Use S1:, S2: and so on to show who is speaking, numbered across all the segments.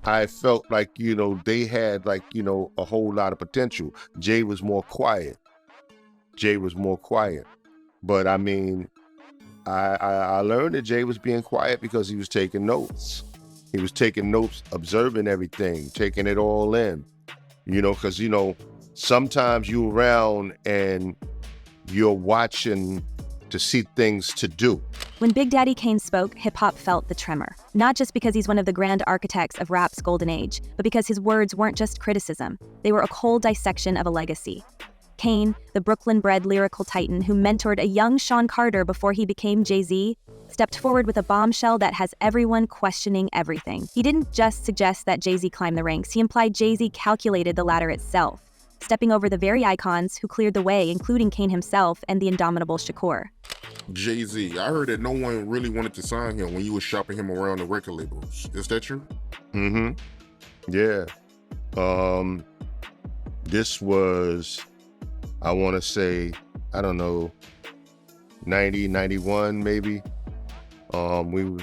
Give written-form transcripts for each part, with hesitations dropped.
S1: I felt like, they had like, a whole lot of potential. Jay was more quiet. But I mean, I learned that Jay was being quiet because he was taking notes. He was taking notes, observing everything, taking it all in, because, sometimes you're around and you're watching to see things to do.
S2: When Big Daddy Kane spoke, hip-hop felt the tremor. Not just because he's one of the grand architects of rap's golden age, but because his words weren't just criticism. They were a cold dissection of a legacy. Kane, the Brooklyn-bred lyrical titan who mentored a young Sean Carter before he became Jay-Z, stepped forward with a bombshell that has everyone questioning everything. He didn't just suggest that Jay-Z climb the ranks, he implied Jay-Z calculated the ladder itself, stepping over the very icons who cleared the way, including Kane himself and the indomitable Shakur.
S3: Jay-Z, I heard that no one really wanted to sign him when you were shopping him around the record labels. Is that true?
S1: Yeah. This was, I want to say, I don't know, 90, 91 maybe. We was,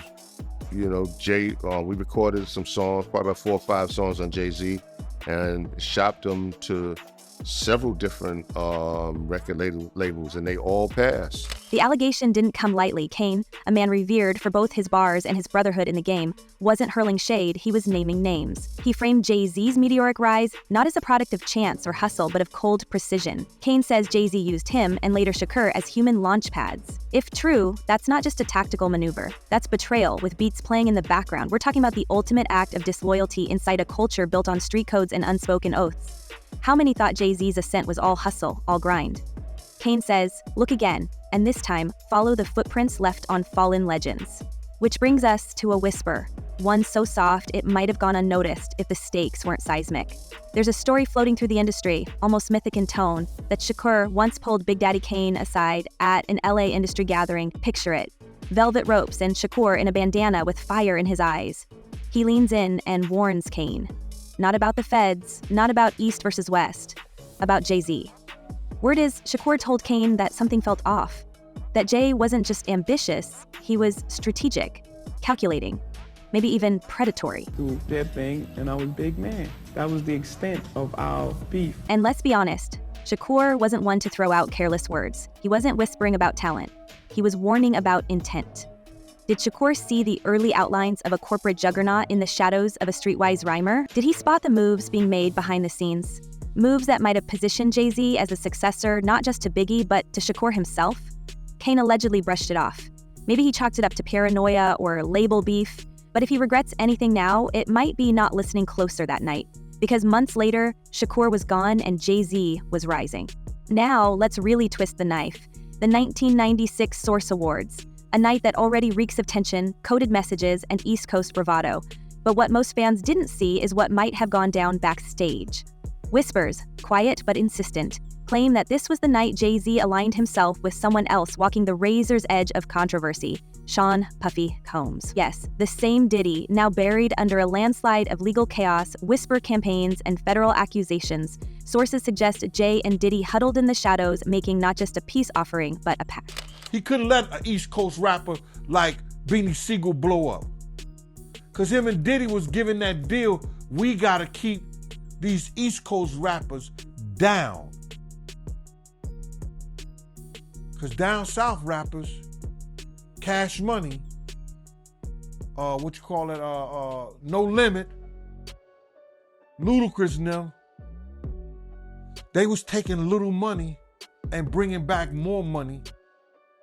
S1: we recorded some songs, probably about 4 or 5 songs on Jay-Z, and shopped them to several different record labels, and they all passed.
S2: The allegation didn't come lightly. Kane, a man revered for both his bars and his brotherhood in the game, wasn't hurling shade, he was naming names. He framed Jay-Z's meteoric rise not as a product of chance or hustle, but of cold precision. Kane says Jay-Z used him, and later Shakur, as human launch pads. If true, that's not just a tactical maneuver. That's betrayal, with beats playing in the background. We're talking about the ultimate act of disloyalty inside a culture built on street codes and unspoken oaths. How many thought Jay-Z's ascent was all hustle, all grind? Kane says, look again, and this time, follow the footprints left on fallen legends. Which brings us to a whisper, one so soft it might have gone unnoticed if the stakes weren't seismic. There's a story floating through the industry, almost mythic in tone, that Shakur once pulled Big Daddy Kane aside at an LA industry gathering. Picture it, velvet ropes and Shakur in a bandana with fire in his eyes. He leans in and warns Kane. Not about the feds, not about East versus West, about Jay-Z. Word is, Shakur told Kane that something felt off, that Jay wasn't just ambitious, he was strategic, calculating, maybe even predatory.
S4: Do their thing, and I was big man. That was the extent of our beef.
S2: And let's be honest, Shakur wasn't one to throw out careless words. He wasn't whispering about talent. He was warning about intent. Did Shakur see the early outlines of a corporate juggernaut in the shadows of a streetwise rhymer? Did he spot the moves being made behind the scenes? Moves that might have positioned Jay-Z as a successor not just to Biggie, but to Shakur himself? Kane allegedly brushed it off. Maybe he chalked it up to paranoia or label beef, but if he regrets anything now, it might be not listening closer that night. Because months later, Shakur was gone and Jay-Z was rising. Now, let's really twist the knife. The 1996 Source Awards. A night that already reeks of tension, coded messages, and East Coast bravado. But what most fans didn't see is what might have gone down backstage. Whispers, quiet but insistent, claim that this was the night Jay-Z aligned himself with someone else walking the razor's edge of controversy, Sean Puffy Combs. Yes, the same Diddy, now buried under a landslide of legal chaos, whisper campaigns, and federal accusations. Sources suggest Jay and Diddy huddled in the shadows, making not just a peace offering, but a pact.
S5: He couldn't let an East Coast rapper like Beanie Siegel blow up. Because him and Diddy was giving that deal, we gotta keep these East Coast rappers down. Because down south rappers, Cash Money, No Limit, Ludacris and them, they was taking little money and bringing back more money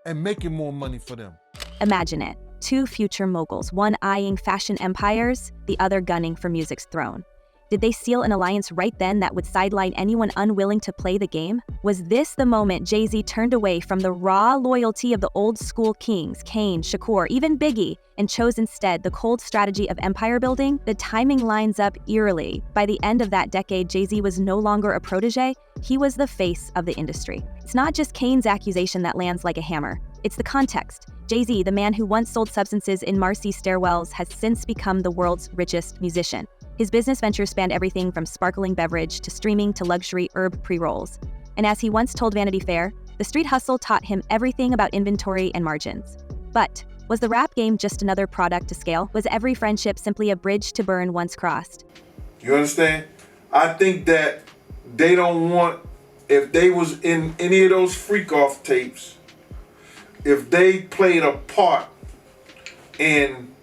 S5: and making more money for them.
S2: Imagine it. 2 future moguls, one eyeing fashion empires, the other gunning for music's throne. Did they seal an alliance right then that would sideline anyone unwilling to play the game? Was this the moment Jay-Z turned away from the raw loyalty of the old school kings, Kane, Shakur, even Biggie, and chose instead the cold strategy of empire building? The timing lines up eerily. By the end of that decade, Jay-Z was no longer a protege, he was the face of the industry. It's not just Kane's accusation that lands like a hammer. It's the context. Jay-Z, the man who once sold substances in Marcy stairwells, has since become the world's richest musician. His business ventures spanned everything from sparkling beverage to streaming to luxury herb pre-rolls. And as he once told Vanity Fair, the street hustle taught him everything about inventory and margins. But Was the rap game just another product to scale? Was every friendship simply a bridge to burn once crossed?
S5: You understand? I think that they don't want, if they was in any of those freak-off tapes, if they played a part in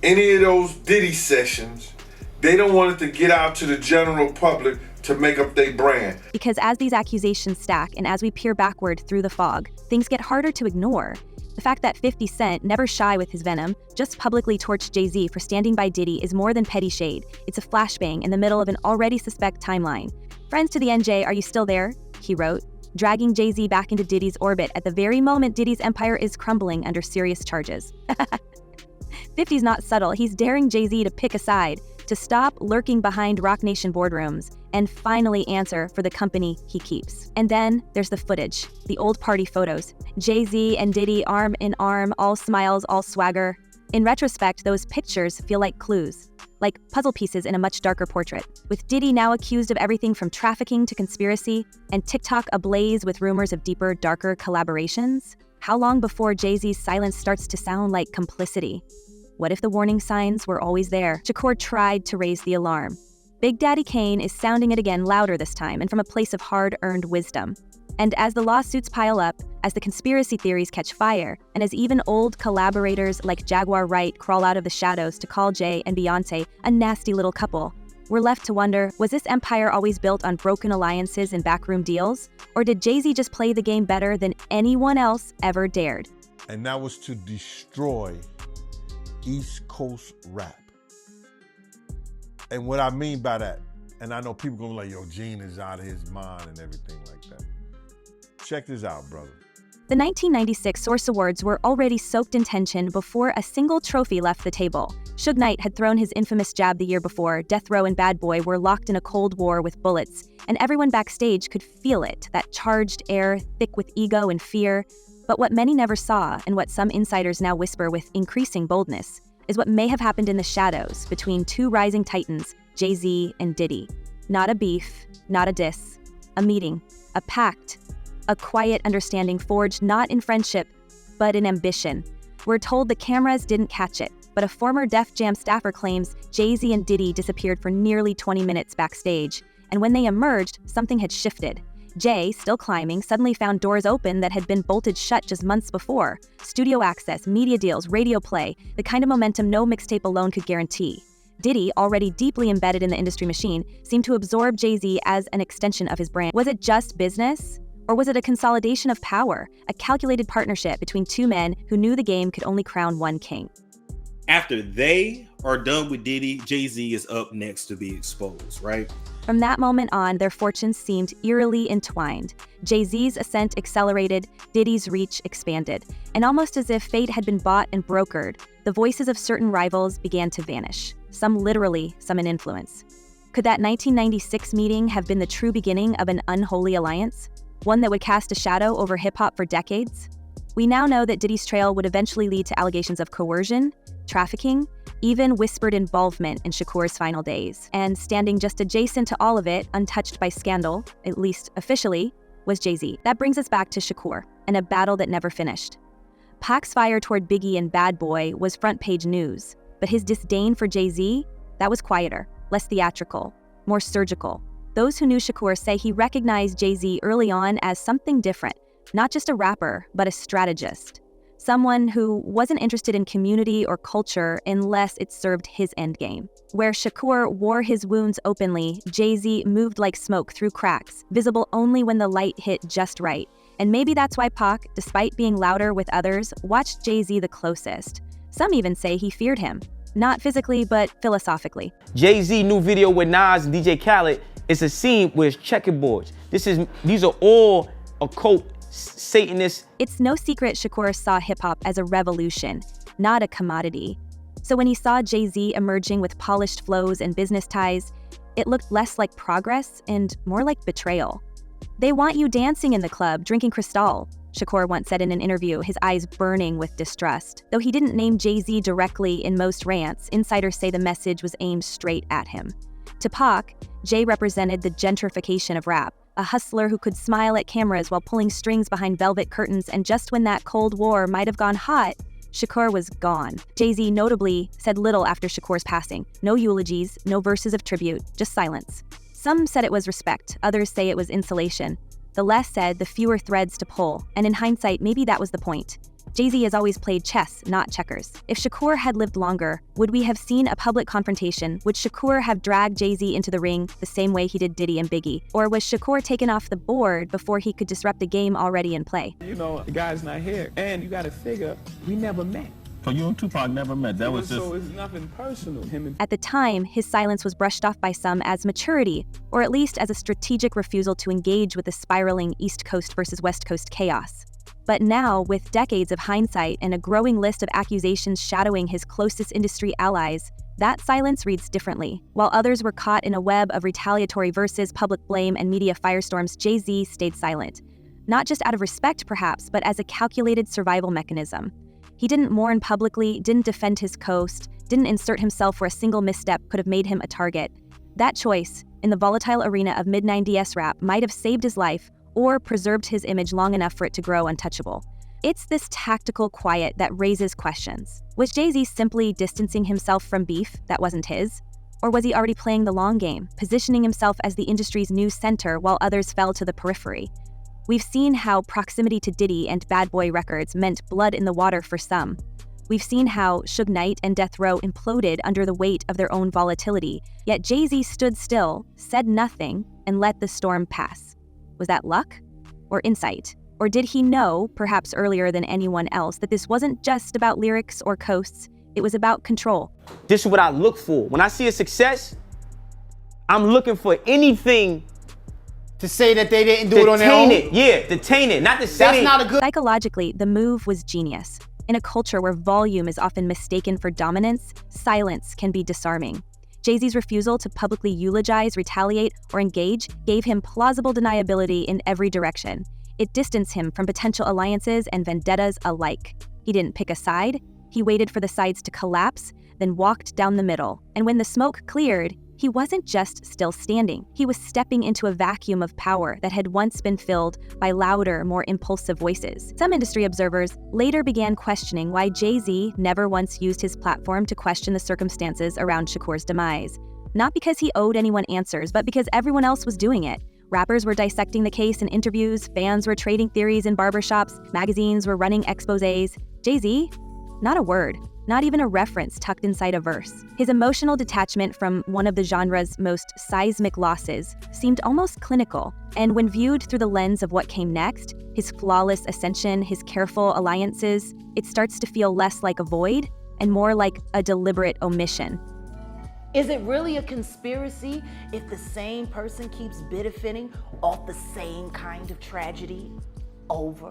S5: any of those Diddy sessions, they don't want it to get out to the general public to make up their brand.
S2: Because as these accusations stack and as we peer backward through the fog, things get harder to ignore. The fact that 50 Cent, never shy with his venom, just publicly torched Jay-Z for standing by Diddy is more than petty shade. It's a flashbang in the middle of an already suspect timeline. "Friends to the NJ, are you still there?" he wrote, dragging Jay-Z back into Diddy's orbit at the very moment Diddy's empire is crumbling under serious charges. 50's not subtle. He's daring Jay-Z to pick a side, to stop lurking behind Roc Nation boardrooms, and finally answer for the company he keeps. And then there's the footage, the old party photos. Jay-Z and Diddy arm in arm, all smiles, all swagger. In retrospect, those pictures feel like clues, like puzzle pieces in a much darker portrait. With Diddy now accused of everything from trafficking to conspiracy, and TikTok ablaze with rumors of deeper, darker collaborations, how long before Jay-Z's silence starts to sound like complicity? What if the warning signs were always there? Shakur tried to raise the alarm. Big Daddy Kane is sounding it again louder this time and from a place of hard-earned wisdom. And as the lawsuits pile up, as the conspiracy theories catch fire, and as even old collaborators like Jaguar Wright crawl out of the shadows to call Jay and Beyonce a nasty little couple, we're left to wonder, was this empire always built on broken alliances and backroom deals? Or did Jay-Z just play the game better than anyone else ever dared? And that was to destroy East Coast rap. And what I mean by that, and I know people gonna be like, yo, Gene is out of his mind and everything like that. Check this out, brother. The 1996 Source Awards were already soaked in tension before a single trophy left the table. Suge Knight had thrown his infamous jab the year before. Death Row and Bad Boy were locked in a cold war with bullets, and everyone backstage could feel it, that charged air, thick with ego and fear. But what many never saw, and what some insiders now whisper with increasing boldness, is what may have happened in the shadows between two rising titans, Jay-Z and Diddy. Not a beef, not a diss, a meeting, a pact, a quiet understanding forged not in friendship, but in ambition. We're told the cameras didn't catch it, but a former Def Jam staffer claims Jay-Z and Diddy disappeared for nearly 20 minutes backstage, and when they emerged, something had shifted. Jay, still climbing, suddenly found doors open that had been bolted shut just months before. Studio access, media deals, radio play, the kind of momentum no mixtape alone could guarantee. Diddy, already deeply embedded in the industry machine, seemed to absorb Jay-Z as an extension of his brand. Was it just business? Or was it a consolidation of power, a calculated partnership between two men who knew the game could only crown one king?
S6: After they are done with Diddy, Jay-Z is up next to be exposed, right?
S2: From that moment on, their fortunes seemed eerily entwined. Jay-Z's ascent accelerated, Diddy's reach expanded, and almost as if fate had been bought and brokered, the voices of certain rivals began to vanish, some literally, some in influence. Could that 1996 meeting have been the true beginning of an unholy alliance? One that would cast a shadow over hip-hop for decades? We now know that Diddy's trail would eventually lead to allegations of coercion, trafficking, even whispered involvement in Shakur's final days. And standing just adjacent to all of it, untouched by scandal, at least officially, was Jay-Z. That brings us back to Shakur, and a battle that never finished. Pac's fire toward Biggie and Bad Boy was front-page news, but his disdain for Jay-Z, that was quieter, less theatrical, more surgical. Those who knew Shakur say he recognized Jay-Z early on as something different, not just a rapper, but a strategist. Someone who wasn't interested in community or culture unless it served his endgame. Where Shakur wore his wounds openly, Jay-Z moved like smoke through cracks, visible only when the light hit just right. And maybe that's why Pac, despite being louder with others, watched Jay-Z the closest. Some even say he feared him. Not physically, but philosophically.
S7: Jay-Z new video with Nas and DJ Khaled is a scene where it's checkerboards. These are all occult Satanists.
S2: It's no secret Shakur saw hip-hop as a revolution, not a commodity. So when he saw Jay-Z emerging with polished flows and business ties, it looked less like progress and more like betrayal. "They want you dancing in the club, drinking Cristal," Shakur once said in an interview, his eyes burning with distrust. Though he didn't name Jay-Z directly in most rants, insiders say the message was aimed straight at him. To Pac, Jay represented the gentrification of rap, a hustler who could smile at cameras while pulling strings behind velvet curtains, and just when that Cold War might have gone hot, Shakur was gone. Jay-Z notably said little after Shakur's passing. No eulogies, no verses of tribute, just silence. Some said it was respect, others say it was insulation. The less said, the fewer threads to pull, and in hindsight, maybe that was the point. Jay-Z has always played chess, not checkers. If Shakur had lived longer, would we have seen a public confrontation? Would Shakur have dragged Jay-Z into the ring the same way he did Diddy and Biggie? Or was Shakur taken off the board before he could disrupt a game already in play?
S4: You know, the guy's not here. And you gotta figure, we never met.
S8: So you and Tupac never met. That was just...
S4: So it's nothing personal.
S2: At the time, his silence was brushed off by some as maturity, or at least as a strategic refusal to engage with the spiraling East Coast versus West Coast chaos. But now, with decades of hindsight and a growing list of accusations shadowing his closest industry allies, that silence reads differently. While others were caught in a web of retaliatory verses, public blame, and media firestorms, Jay-Z stayed silent. Not just out of respect, perhaps, but as a calculated survival mechanism. He didn't mourn publicly, didn't defend his coast, didn't insert himself where a single misstep could have made him a target. That choice, in the volatile arena of mid-90s rap, might have saved his life or preserved his image long enough for it to grow untouchable. It's this tactical quiet that raises questions. Was Jay-Z simply distancing himself from beef that wasn't his? Or was he already playing the long game, positioning himself as the industry's new center while others fell to the periphery? We've seen how proximity to Diddy and Bad Boy Records meant blood in the water for some. We've seen how Suge Knight and Death Row imploded under the weight of their own volatility, yet Jay-Z stood still, said nothing, and let the storm pass. Was that luck? Or insight? Or did he know, perhaps earlier than anyone else, that this wasn't just about lyrics or coasts, it was about control?
S7: This is what I look for. When I see a success, I'm looking for anything
S9: to say that they didn't do it on their own?
S7: Detain it. Not to say
S9: that's not a good...
S2: Psychologically, the move was genius. In a culture where volume is often mistaken for dominance, silence can be disarming. Jay-Z's refusal to publicly eulogize, retaliate, or engage gave him plausible deniability in every direction. It distanced him from potential alliances and vendettas alike. He didn't pick a side. He waited for the sides to collapse, then walked down the middle. And when the smoke cleared, he wasn't just still standing. He was stepping into a vacuum of power that had once been filled by louder, more impulsive voices. Some industry observers later began questioning why Jay-Z never once used his platform to question the circumstances around Shakur's demise. Not because he owed anyone answers, but because everyone else was doing it. Rappers were dissecting the case in interviews, fans were trading theories in barbershops, magazines were running exposés. Jay-Z? Not a word. Not even a reference tucked inside a verse. His emotional detachment from one of the genre's most seismic losses seemed almost clinical, and when viewed through the lens of what came next, his flawless ascension, his careful alliances, it starts to feel less like a void and more like a deliberate omission.
S10: Is it really a conspiracy if the same person keeps benefiting off the same kind of tragedy over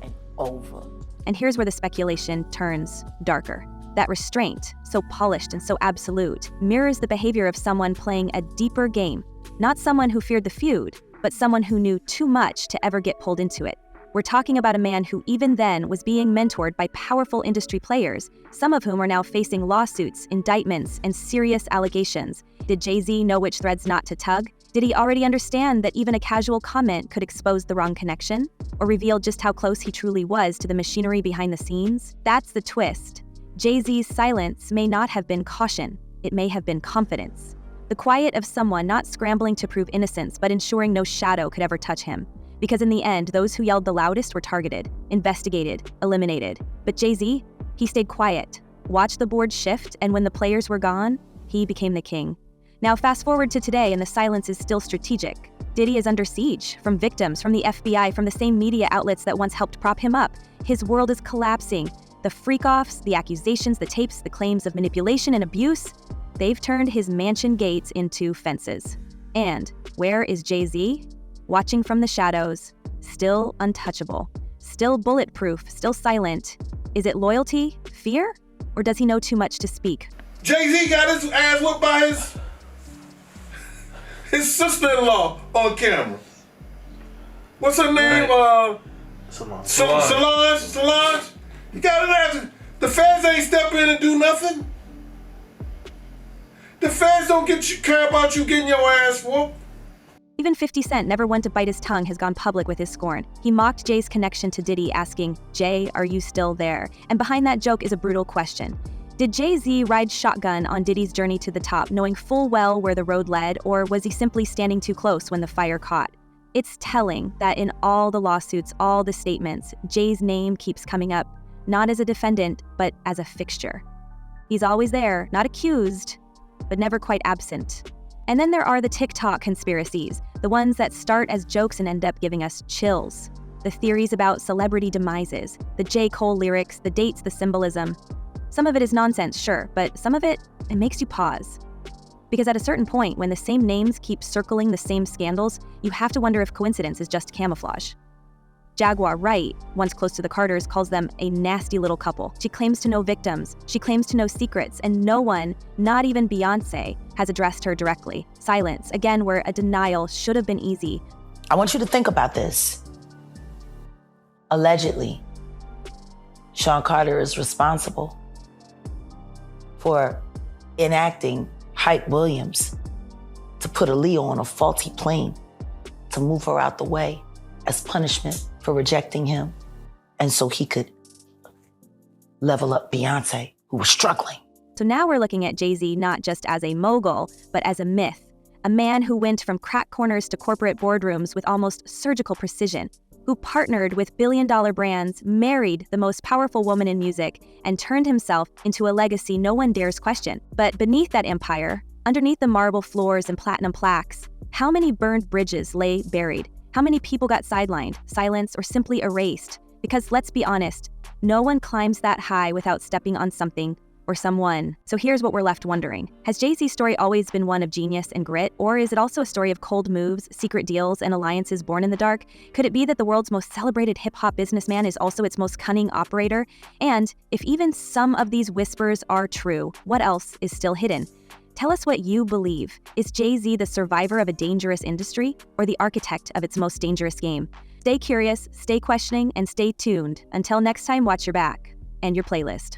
S10: and over?
S2: And here's where the speculation turns darker. That restraint, so polished and so absolute, mirrors the behavior of someone playing a deeper game. Not someone who feared the feud, but someone who knew too much to ever get pulled into it. We're talking about a man who even then was being mentored by powerful industry players, some of whom are now facing lawsuits, indictments, and serious allegations. Did Jay-Z know which threads not to tug? Did he already understand that even a casual comment could expose the wrong connection? Or reveal just how close he truly was to the machinery behind the scenes? That's the twist. Jay-Z's silence may not have been caution, it may have been confidence. The quiet of someone not scrambling to prove innocence, but ensuring no shadow could ever touch him. Because in the end, those who yelled the loudest were targeted, investigated, eliminated. But Jay-Z, he stayed quiet, watched the board shift, and when the players were gone, he became the king. Now fast forward to today and the silence is still strategic. Diddy is under siege, from victims, from the FBI, from the same media outlets that once helped prop him up. His world is collapsing. The freak-offs, the accusations, the tapes, the claims of manipulation and abuse, they've turned his mansion gates into fences. And where is Jay-Z? Watching from the shadows, still untouchable, still bulletproof, still silent. Is it loyalty, fear, or does he know too much to speak?
S5: Jay-Z got his ass whooped by his sister-in-law on camera. What's her name? Solange. You got his ass. The feds ain't step in and do nothing. The feds don't care about you getting your ass whooped.
S2: Even 50 Cent, never one to bite his tongue, has gone public with his scorn. He mocked Jay's connection to Diddy, asking, "Jay, are you still there?" And behind that joke is a brutal question. Did Jay-Z ride shotgun on Diddy's journey to the top, knowing full well where the road led, or was he simply standing too close when the fire caught? It's telling that in all the lawsuits, all the statements, Jay's name keeps coming up, not as a defendant, but as a fixture. He's always there, not accused, but never quite absent. And then there are the TikTok conspiracies, the ones that start as jokes and end up giving us chills. The theories about celebrity demises, the J. Cole lyrics, the dates, the symbolism. Some of it is nonsense, sure, but some of it makes you pause. Because at a certain point, when the same names keep circling the same scandals, you have to wonder if coincidence is just camouflage. Jaguar Wright, once close to the Carters, calls them a nasty little couple. She claims to know victims, she claims to know secrets, and no one, not even Beyonce, has addressed her directly. Silence, again, where a denial should have been easy.
S10: I want you to think about this. Allegedly, Sean Carter is responsible for enacting Hype Williams to put Aaliyah on a faulty plane to move her out the way as punishment for rejecting him, and so he could level up Beyonce, who was struggling.
S2: So now we're looking at Jay-Z not just as a mogul, but as a myth. A man who went from crack corners to corporate boardrooms with almost surgical precision, who partnered with billion-dollar brands, married the most powerful woman in music, and turned himself into a legacy no one dares question. But beneath that empire, underneath the marble floors and platinum plaques, how many burned bridges lay buried? How many people got sidelined, silenced, or simply erased? Because let's be honest, no one climbs that high without stepping on something or someone. So here's what we're left wondering. Has Jay-Z's story always been one of genius and grit, or is it also a story of cold moves, secret deals, and alliances born in the dark? Could it be that the world's most celebrated hip-hop businessman is also its most cunning operator? And if even some of these whispers are true, what else is still hidden? Tell us what you believe. Is Jay-Z the survivor of a dangerous industry, or the architect of its most dangerous game? Stay curious, stay questioning, and stay tuned. Until next time, watch your back and your playlist.